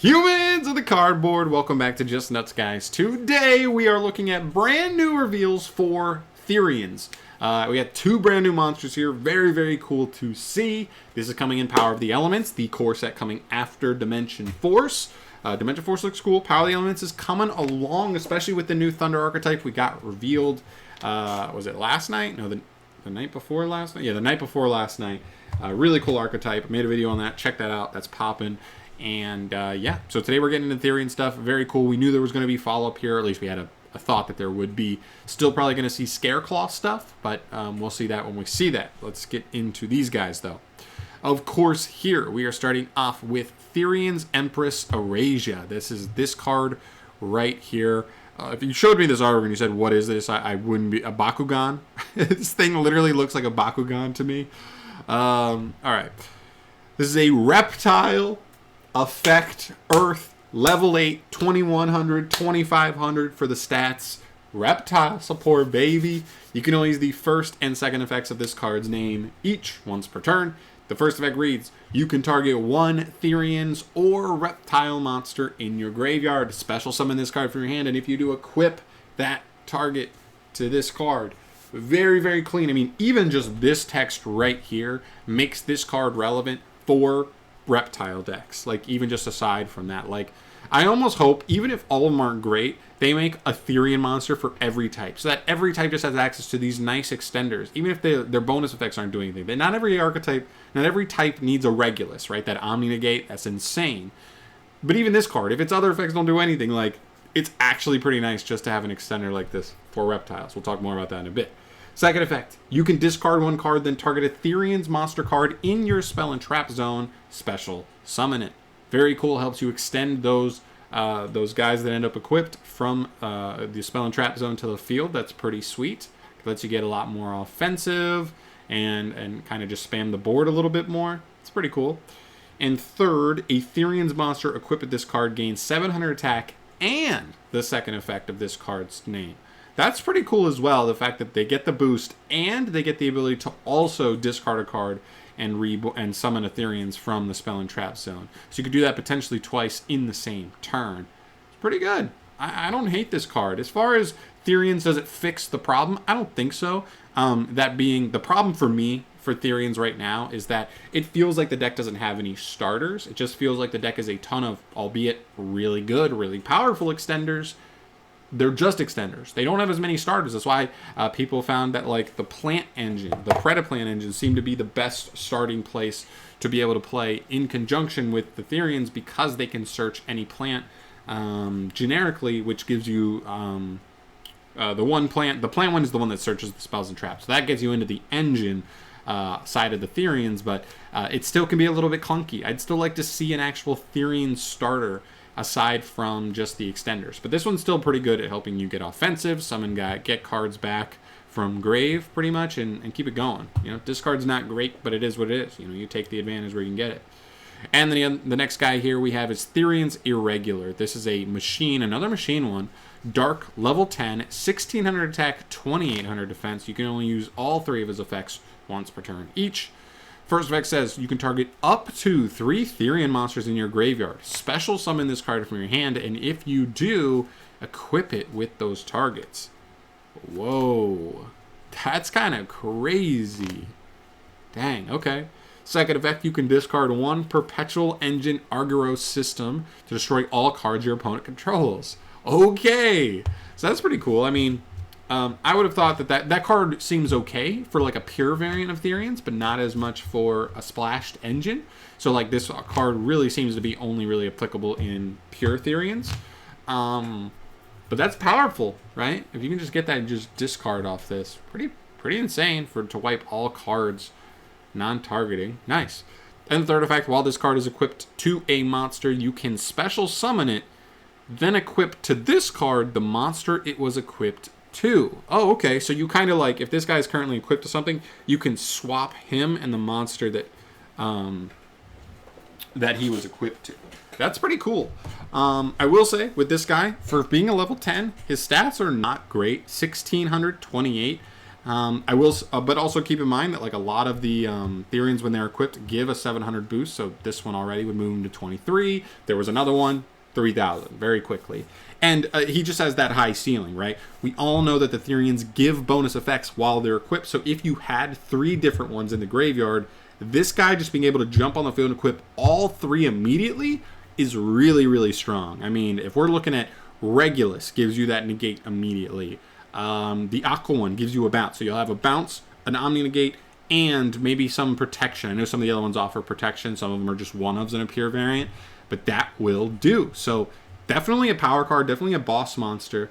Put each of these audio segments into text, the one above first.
Humans of the cardboard, welcome back to Just Nuts, guys. Today we are looking at brand new reveals for Therians. We got two brand new monsters here, very cool to see. This is coming in Power of the Elements, the core set coming after Dimension Force. Dimension Force looks cool. Power of the Elements is coming along, especially with the new Thunder archetype we got revealed. Was it last night? No, the night before last night? Yeah, the night before last night. Really cool archetype. I made a video on that. Check that out. That's popping. And yeah, so today we're getting into Therian stuff. Very cool. We knew there was going to be follow-up here. At least we had a thought that there would be. Still probably going to see Scareclaw stuff, but we'll see that when we see that. Let's get into these guys, though. Of course, here we are starting off with Therians Empress Eurasia. This is this card right here. If you showed me this artwork and you said, what is this? I wouldn't be... A Bakugan? This thing literally looks like a Bakugan to me. All right. This is a Reptile Effect, Earth, level 8, 2100, 2500 for the stats. Reptile support, baby. You can only use the first and second effects of this card's name each once per turn. The first effect reads, you can target one Therians or Reptile monster in your graveyard. Special summon this card from your hand, and if you do, equip that target to this card. Very clean. I mean, even just this text right here makes this card relevant for Reptile decks. Like, even just aside from that, like, I almost hope, even if all of them aren't great, they make a Therian monster for every type, so that every type just has access to these nice extenders, even if their bonus effects aren't doing anything. But not every archetype, not every type needs a Regulus, right? That Omni Negate, that's insane. But even this card, if its other effects don't do anything, like, it's actually pretty nice just to have an extender like this for Reptiles. We'll talk more about that in a bit. Second effect, you can discard one card, then target a Therians monster card in your spell and trap zone. Special summon it. Very cool. Helps you extend those guys that end up equipped from the spell and trap zone to the field. That's pretty sweet. It lets you get a lot more offensive and kind of just spam the board a little bit more. It's pretty cool. And third, a Therians monster equipped with this card gains 700 attack and the second effect of this card's name. That's pretty cool as well, the fact that they get the boost and they get the ability to also discard a card and summon a Therians from the spell and trap zone. So you could do that potentially twice in the same turn. It's pretty good. I don't hate this card. As far as Therians, does it fix the problem? I don't think so. That being the problem for me for Therians right now is that it feels like the deck doesn't have any starters. It just feels like the deck is a ton of, albeit really good, really powerful extenders. They're just extenders. They don't have as many starters. That's why people found that, like, the plant engine, the Predaplant engine, seemed to be the best starting place to be able to play in conjunction with the Therians, because they can search any plant generically, which gives you the one plant. The plant one is the one that searches the spells and traps. So that gets you into the engine side of the Therians, but it still can be a little bit clunky. I'd still like to see an actual Therian starter aside from just the extenders. But this one's still pretty good at helping you get offensive, summon get cards back from grave, pretty much, and keep it going. You know, discard's not great, but it is what it is. You know, you take the advantage where you can get it. And then the next guy here we have is Therians Irregular. This is a machine, another machine one. Dark, level 10, 1600 attack, 2800 defense. You can only use all three of his effects once per turn each. First effect says you can target up to 3 Therian monsters in your graveyard. Special summon this card from your hand, and if you do, equip it with those targets. Whoa. That's kind of crazy. Dang, okay. Second effect, you can discard one Perpetual Engine Argyros system to destroy all cards your opponent controls. Okay. So that's pretty cool. I mean, I would have thought that card seems okay for like a pure variant of Therians, but not as much for a splashed engine. So like this card really seems to be only really applicable in pure Therians. But that's powerful, right? If you can just get that and just discard off this, pretty insane to wipe all cards non-targeting. Nice. And the third effect, while this card is equipped to a monster, you can special summon it, then equip to this card the monster it was equipped to. Oh, okay. So you kind of like, if this guy is currently equipped to something, you can swap him and the monster that that he was equipped to. That's pretty cool. I will say, with this guy, for being a level 10, his stats are not great. 1628. I will, but also keep in mind that like a lot of the Therians, when they're equipped, give a 700 boost. So this one already would move him to 23. There was another one, 3,000, very quickly. And he just has that high ceiling, right? We all know that the Therians give bonus effects while they're equipped. So if you had 3 different ones in the graveyard, this guy just being able to jump on the field and equip all 3 immediately is really, really strong. I mean, if we're looking at Regulus, gives you that negate immediately. The Aqua one gives you a bounce. So you'll have a bounce, an Omni negate, and maybe some protection. I know some of the other ones offer protection. Some of them are just one-ofs in a pure variant. But that will do. So definitely a power card, definitely a boss monster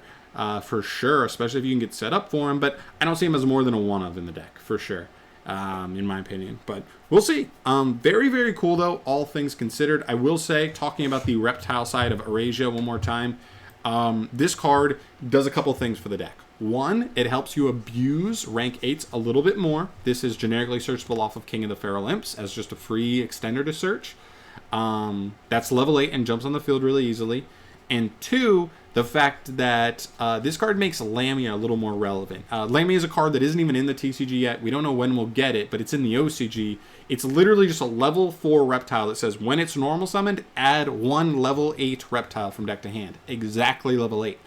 for sure, especially if you can get set up for him. But I don't see him as more than a one-of in the deck, for sure, in my opinion. But we'll see. Very, very cool, though, all things considered. I will say, talking about the reptile side of Eurasia one more time, this card does a couple things for the deck. One, it helps you abuse rank 8s a little bit more. This is generically searchable off of King of the Feral Imps as just a free extender to search. That's level 8 and jumps on the field really easily. And 2, the fact that this card makes Lamia a little more relevant. Lamia is a card that isn't even in the TCG yet. We don't know when we'll get it, but it's in the OCG. It's literally just a level 4 reptile that says when it's normal summoned, add 1 level 8 reptile from deck to hand. Exactly level 8.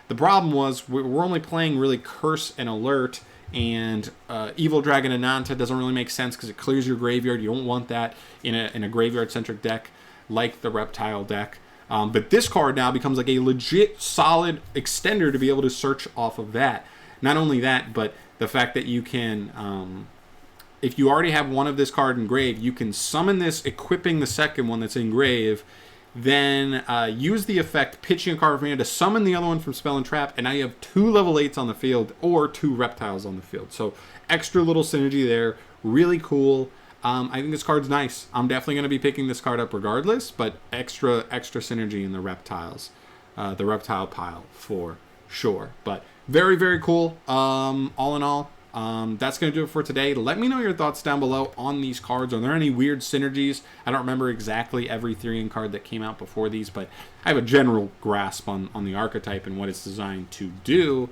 The problem was we're only playing really Curse and Alert, and Evil Dragon Ananta doesn't really make sense because it clears your graveyard. You don't want that in a graveyard-centric deck like the Reptile deck. But this card now becomes like a legit solid extender to be able to search off of that. Not only that, but the fact that you can, if you already have one of this card engraved, you can summon this, equipping the second one that's engraved, then use the effect, pitching a card from your hand to summon the other one from Spell and Trap, and now you have 2 level 8s on the field or 2 reptiles on the field. So extra little synergy there, really cool. I think this card's nice. I'm definitely going to be picking this card up regardless, but extra synergy in the reptiles, the reptile pile for sure. But very, very cool. All in all, that's going to do it for today. Let me know your thoughts down below on these cards. Are there any weird synergies? I don't remember exactly every Therian card that came out before these, but I have a general grasp on the archetype and what it's designed to do.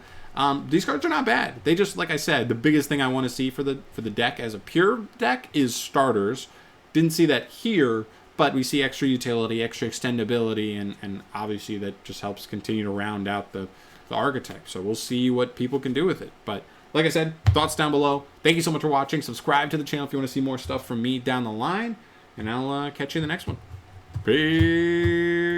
These cards are not bad. They just, like I said, the biggest thing I want to see for the deck as a pure deck is starters. Didn't see that here, but we see extra utility, extra extendability, and obviously that just helps continue to round out the archetype. So we'll see what people can do with it. But like I said, thoughts down below. Thank you so much for watching. Subscribe to the channel if you want to see more stuff from me down the line, and I'll catch you in the next one. Peace.